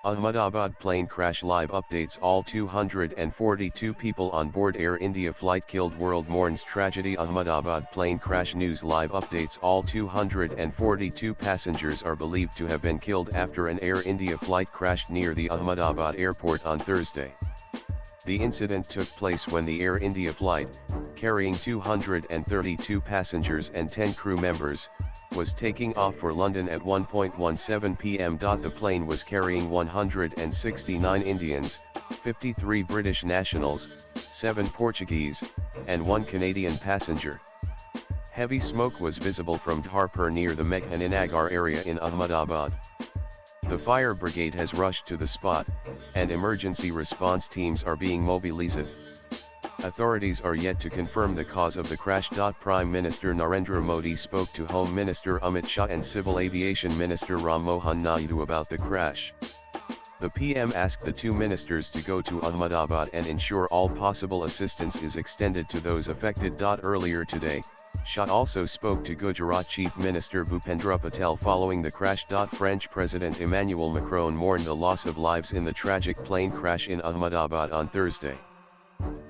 Ahmedabad plane crash live updates. All 242 people on board Air India flight killed. World mourns tragedy. Ahmedabad plane crash news live updates. All 242 passengers are believed to have been killed after an Air India flight crashed near the Ahmedabad airport on Thursday. The incident took place when the Air India flight, carrying 232 passengers and 10 crew members, was taking off for London at 1:17 p.m. The plane was carrying 169 Indians, 53 British nationals, 7 Portuguese, and 1 Canadian passenger. Heavy smoke was visible from Dharpur near the Mehaninagar area in Ahmedabad. The fire brigade has rushed to the spot, and emergency response teams are being mobilized. Authorities are yet to confirm the cause of the crash. Prime Minister Narendra Modi spoke to Home Minister Amit Shah and Civil Aviation Minister Ram Mohan Naidu about the crash. The PM asked the two ministers to go to Ahmedabad and ensure all possible assistance is extended to those affected. Earlier today, Shah also spoke to Gujarat Chief Minister Bhupendra Patel following the crash. French President Emmanuel Macron mourned the loss of lives in the tragic plane crash in Ahmedabad on Thursday.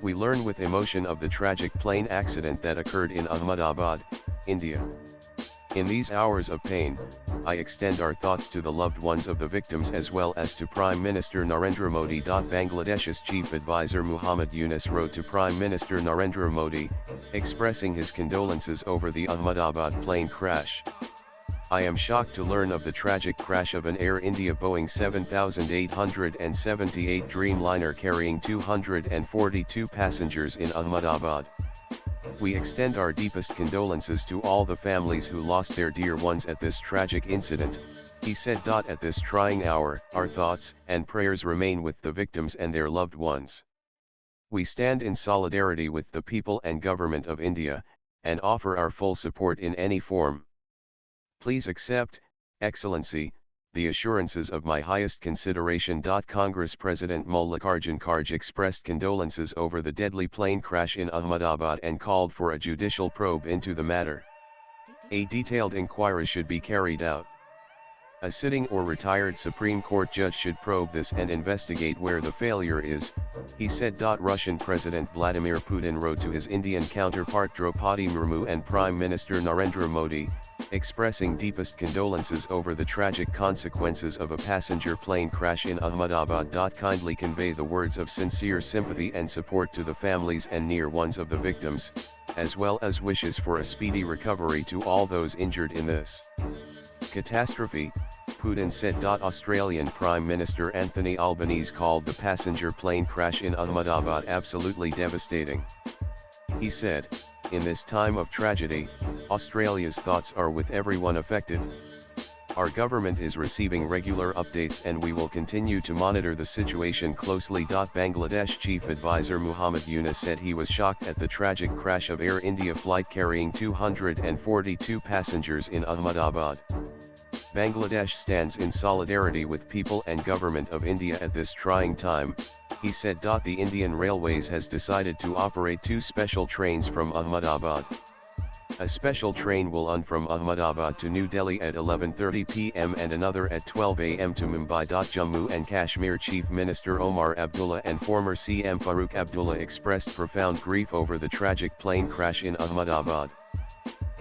We learn with emotion of the tragic plane accident that occurred in Ahmedabad, India. In these hours of pain, I extend our thoughts to the loved ones of the victims as well as to Prime Minister Narendra Modi. Bangladesh's Chief Advisor Muhammad Yunus wrote to Prime Minister Narendra Modi, expressing his condolences over the Ahmedabad plane crash. I am shocked to learn of the tragic crash of an Air India Boeing 7878 Dreamliner carrying 242 passengers in Ahmedabad. We extend our deepest condolences to all the families who lost their dear ones at this tragic incident, he said. At this trying hour, our thoughts and prayers remain with the victims and their loved ones. We stand in solidarity with the people and government of India, and offer our full support in any form. Please accept, Excellency, the assurances of my highest consideration. Congress President Mallikarjun Kharge expressed condolences over the deadly plane crash in Ahmedabad and called for a judicial probe into the matter. A detailed inquiry should be carried out. A sitting or retired Supreme Court judge should probe this and investigate where the failure is, he said. Russian President Vladimir Putin wrote to his Indian counterpart Draupadi Murmu and Prime Minister Narendra Modi, expressing deepest condolences over the tragic consequences of a passenger plane crash in Ahmedabad. Kindly convey the words of sincere sympathy and support to the families and near ones of the victims, as well as wishes for a speedy recovery to all those injured in this catastrophe, Putin said. Australian Prime Minister Anthony Albanese called the passenger plane crash in Ahmedabad absolutely devastating. He said, "In this time of tragedy, Australia's thoughts are with everyone affected. Our government is receiving regular updates and we will continue to monitor the situation closely." Bangladesh Chief Advisor Muhammad Yunus said he was shocked at the tragic crash of Air India flight carrying 242 passengers in Ahmedabad. Bangladesh stands in solidarity with people and government of India at this trying time, he said. The Indian Railways has decided to operate 2 special trains from Ahmedabad. A special train will run from Ahmedabad to New Delhi at 11:30 p.m. and another at 12 a.m. to Mumbai. Jammu and Kashmir Chief Minister Omar Abdullah and former CM Farooq Abdullah expressed profound grief over the tragic plane crash in Ahmedabad.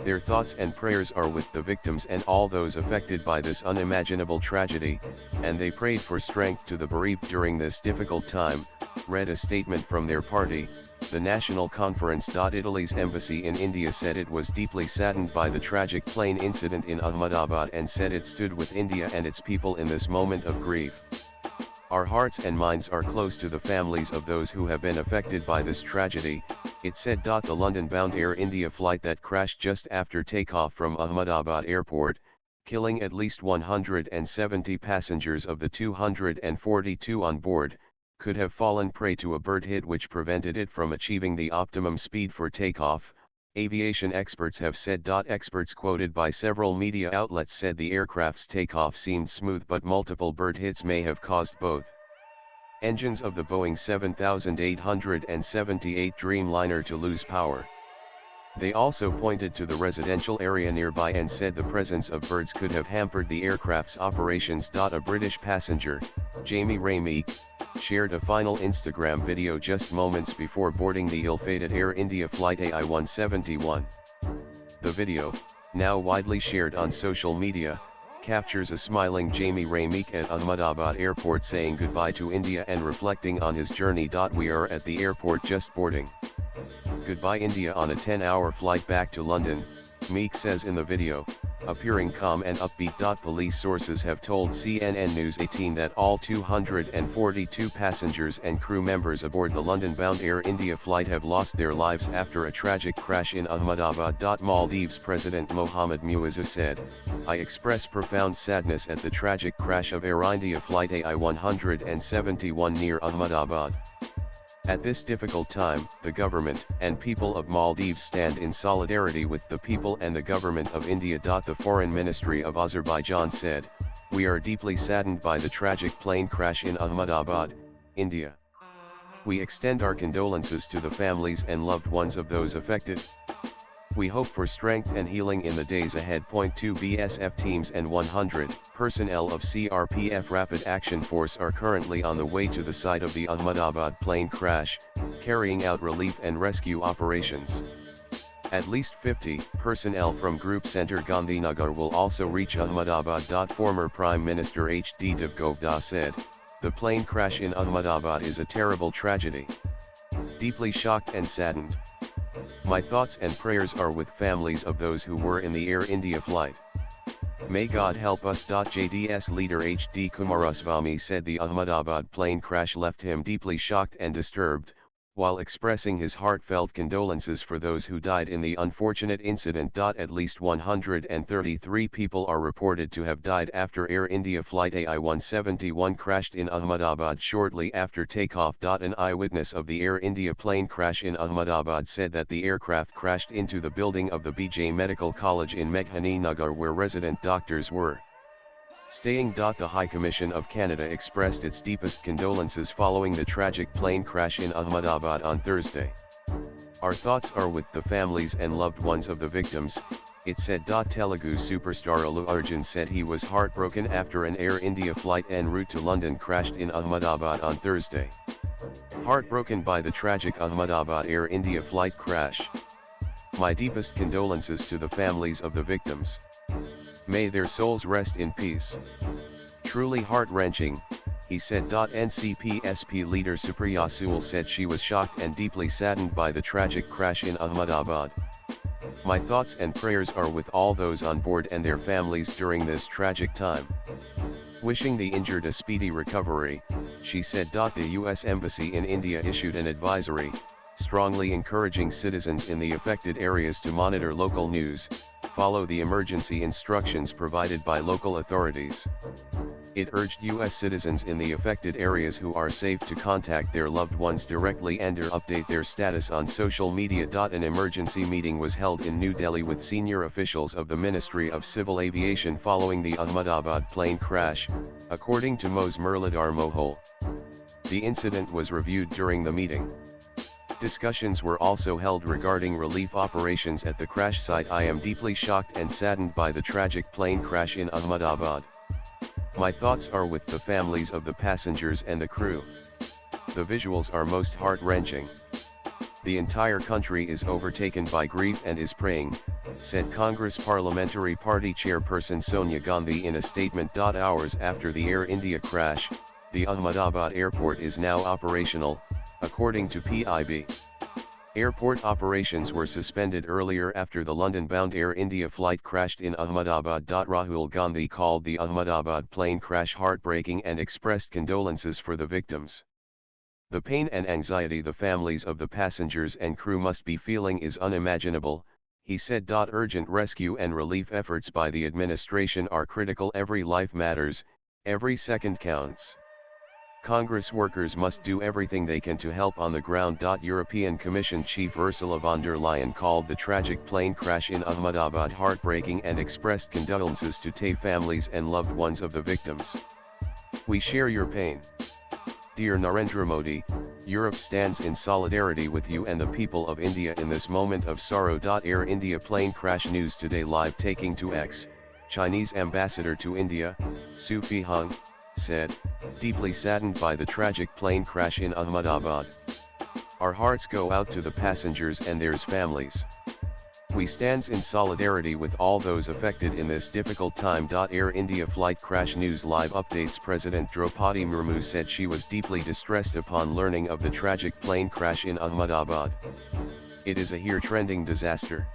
Their thoughts and prayers are with the victims and all those affected by this unimaginable tragedy, and they prayed for strength to the bereaved during this difficult time, read a statement from their party, the National Conference. Italy's embassy in India said it was deeply saddened by the tragic plane incident in Ahmedabad and said it stood with India and its people in this moment of grief. Our hearts and minds are close to the families of those who have been affected by this tragedy, it said. The London-bound Air India flight that crashed just after takeoff from Ahmedabad airport, killing at least 170 passengers of the 242 on board, could have fallen prey to a bird hit which prevented it from achieving the optimum speed for takeoff, aviation experts have said. Experts quoted by several media outlets said the aircraft's takeoff seemed smooth but multiple bird hits may have caused both engines of the Boeing 7878 Dreamliner to lose power. They also pointed to the residential area nearby and said the presence of birds could have hampered the aircraft's operations. A British passenger, Jamie Ray Meek, shared a final Instagram video just moments before boarding the ill-fated Air India flight AI-171. The video, now widely shared on social media, captures a smiling Jamie Ray Meek at Ahmedabad airport saying goodbye to India and reflecting on his journey. We are at the airport just boarding. Goodbye India on a 10-hour flight back to London, Meek says in the video, appearing calm and upbeat. Police sources have told CNN News 18 that all 242 passengers and crew members aboard the London-bound Air India flight have lost their lives after a tragic crash in Ahmedabad. Maldives President Mohamed Muizzu said, "I express profound sadness at the tragic crash of Air India flight AI-171 near Ahmedabad. At this difficult time, the government and people of Maldives stand in solidarity with the people and the government of India." The Foreign Ministry of Azerbaijan said, "We are deeply saddened by the tragic plane crash in Ahmedabad, India. We extend our condolences to the families and loved ones of those affected. We hope for strength and healing in the days ahead." 2 BSF teams and 100 personnel of CRPF Rapid Action Force are currently on the way to the site of the Ahmedabad plane crash, carrying out relief and rescue operations. At least 50 personnel from Group Center Gandhinagar will also reach Ahmedabad. Former Prime Minister H.D. Dev Gupta said, "The plane crash in Ahmedabad is a terrible tragedy. Deeply shocked and saddened. My thoughts and prayers are with families of those who were in the Air India flight. May God help us." JDS leader H.D. Kumaraswamy said the Ahmedabad plane crash left him deeply shocked and disturbed, while expressing his heartfelt condolences for those who died in the unfortunate incident. At least 133 people are reported to have died after Air India flight AI-171 crashed in Ahmedabad shortly after takeoff. An eyewitness of the Air India plane crash in Ahmedabad said that the aircraft crashed into the building of the BJ Medical College in Meghani Nagar where resident doctors were staying. The High Commission of Canada expressed its deepest condolences following the tragic plane crash in Ahmedabad on Thursday. "Our thoughts are with the families and loved ones of the victims," it said. Telugu superstar Allu Arjun said he was heartbroken after an Air India flight en route to London crashed in Ahmedabad on Thursday. "Heartbroken by the tragic Ahmedabad Air India flight crash. My deepest condolences to the families of the victims. May their souls rest in peace. Truly heart-wrenching," he said. NCPSP leader Supriya Sule said she was shocked and deeply saddened by the tragic crash in Ahmedabad. "My thoughts and prayers are with all those on board and their families during this tragic time. Wishing the injured a speedy recovery," she said. The U.S. Embassy in India issued an advisory, strongly encouraging citizens in the affected areas to monitor local news, follow the emergency instructions provided by local authorities. It urged U.S. citizens in the affected areas who are safe to contact their loved ones directly and or update their status on social media. An emergency meeting was held in New Delhi with senior officials of the Ministry of Civil Aviation following the Ahmedabad plane crash, according to Mose Murlidhar Mohol. The incident was reviewed during the meeting. Discussions were also held regarding relief operations at the crash site. "I am deeply shocked and saddened by the tragic plane crash in Ahmedabad. My thoughts are with the families of the passengers and the crew. The visuals are most heart-wrenching. The entire country is overtaken by grief and is praying," said Congress Parliamentary Party Chairperson Sonia Gandhi in a statement. Hours after the Air India crash, the Ahmedabad airport is now operational, according to PIB. Airport operations were suspended earlier after the London-bound Air India flight crashed in Ahmedabad. Rahul Gandhi called the Ahmedabad plane crash heartbreaking and expressed condolences for the victims. "The pain and anxiety the families of the passengers and crew must be feeling is unimaginable," he said. Urgent rescue and relief efforts by the administration are critical. Every life matters, every second counts. Congress workers must do everything they can to help on the ground. European Commission Chief Ursula von der Leyen called the tragic plane crash in Ahmedabad heartbreaking and expressed condolences to families and loved ones of the victims. "We share your pain. Dear Narendra Modi, Europe stands in solidarity with you and the people of India in this moment of sorrow. Air India plane crash news today live taking to X. Chinese ambassador to India, Su Fihong, said, deeply saddened by the tragic plane crash in Ahmedabad. Our hearts go out to the passengers and their families. We stand in solidarity with all those affected in this difficult time. Air India flight crash news live updates. President Draupadi Murmu said she was deeply distressed upon learning of the tragic plane crash in Ahmedabad. It is a here trending disaster.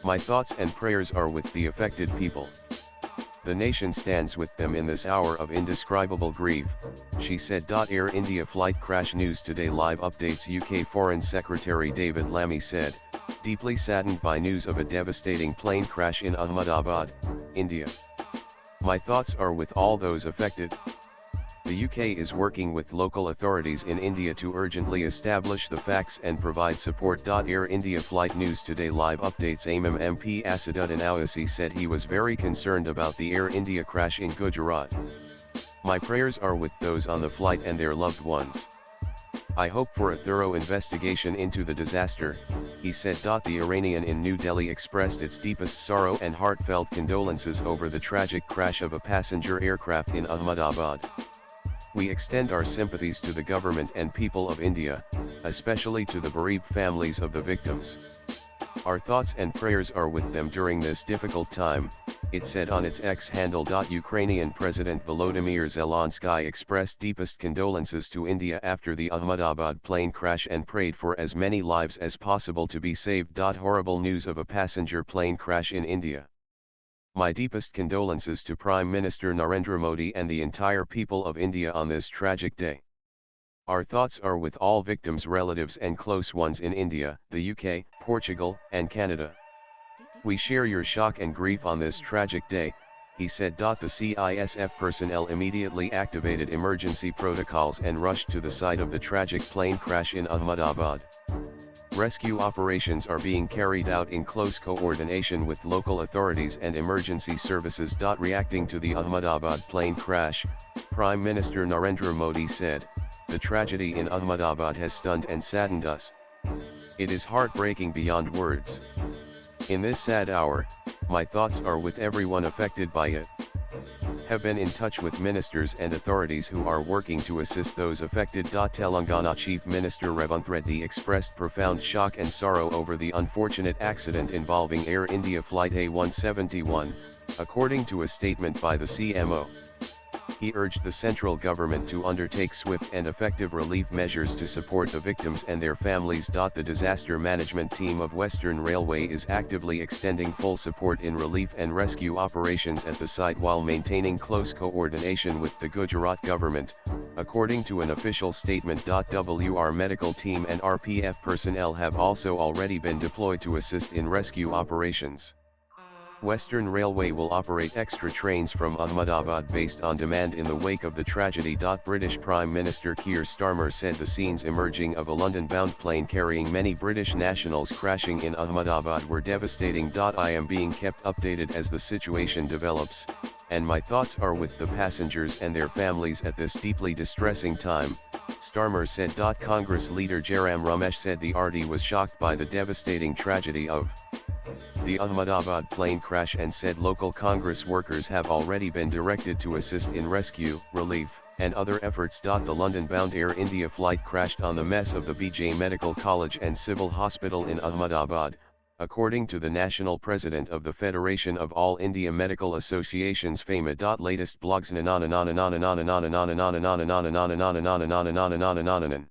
My thoughts and prayers are with the affected people. The nation stands with them in this hour of indescribable grief, she said. Air India flight crash news today live updates. UK Foreign Secretary David Lammy said, deeply saddened by news of a devastating plane crash in Ahmedabad, India. My thoughts are with all those affected. The UK is working with local authorities in India to urgently establish the facts and provide support. Air India flight news today live updates. AMM MP Asaduddin Owaisi said he was very concerned about the Air India crash in Gujarat. My prayers are with those on the flight and their loved ones. I hope for a thorough investigation into the disaster, he said. The Iranian in New Delhi expressed its deepest sorrow and heartfelt condolences over the tragic crash of a passenger aircraft in Ahmedabad. We extend our sympathies to the government and people of India, especially to the bereaved families of the victims. Our thoughts and prayers are with them during this difficult time, it said on its X handle. Ukrainian President Volodymyr Zelensky expressed deepest condolences to India after the Ahmedabad plane crash and prayed for as many lives as possible to be saved. Horrible news of a passenger plane crash in India. My deepest condolences to Prime Minister Narendra Modi and the entire people of India on this tragic day. Our thoughts are with all victims' relatives and close ones in India, the UK, Portugal, and Canada. We share your shock and grief on this tragic day, he said. The CISF personnel immediately activated emergency protocols and rushed to the site of the tragic plane crash in Ahmedabad. Rescue operations are being carried out in close coordination with local authorities and emergency services. Reacting to the Ahmedabad plane crash, Prime Minister Narendra Modi said, the tragedy in Ahmedabad has stunned and saddened us. It is heartbreaking beyond words. In this sad hour, my thoughts are with everyone affected by it. Have been in touch with ministers and authorities who are working to assist those affected. Telangana Chief Minister Revanth Reddy expressed profound shock and sorrow over the unfortunate accident involving Air India Flight A171, according to a statement by the CMO. He urged the central government to undertake swift and effective relief measures to support the victims and their families. The disaster management team of Western Railway is actively extending full support in relief and rescue operations at the site while maintaining close coordination with the Gujarat government, according to an official statement. WR medical team and RPF personnel have also already been deployed to assist in rescue operations. Western Railway will operate extra trains from Ahmedabad based on demand in the wake of the tragedy. British Prime Minister Keir Starmer said the scenes emerging of a London-bound plane carrying many British nationals crashing in Ahmedabad were devastating. I am being kept updated as the situation develops, and my thoughts are with the passengers and their families at this deeply distressing time, Starmer said. Congress leader Jairam Ramesh said the RD was shocked by the devastating tragedy of the Ahmedabad plane crash and said local Congress workers have already been directed to assist in rescue, relief, and other efforts. The London-bound Air India flight crashed on the mess of the BJ Medical College and Civil Hospital in Ahmedabad, according to the national president of the Federation of All India Medical Associations FAMA. Latest blogs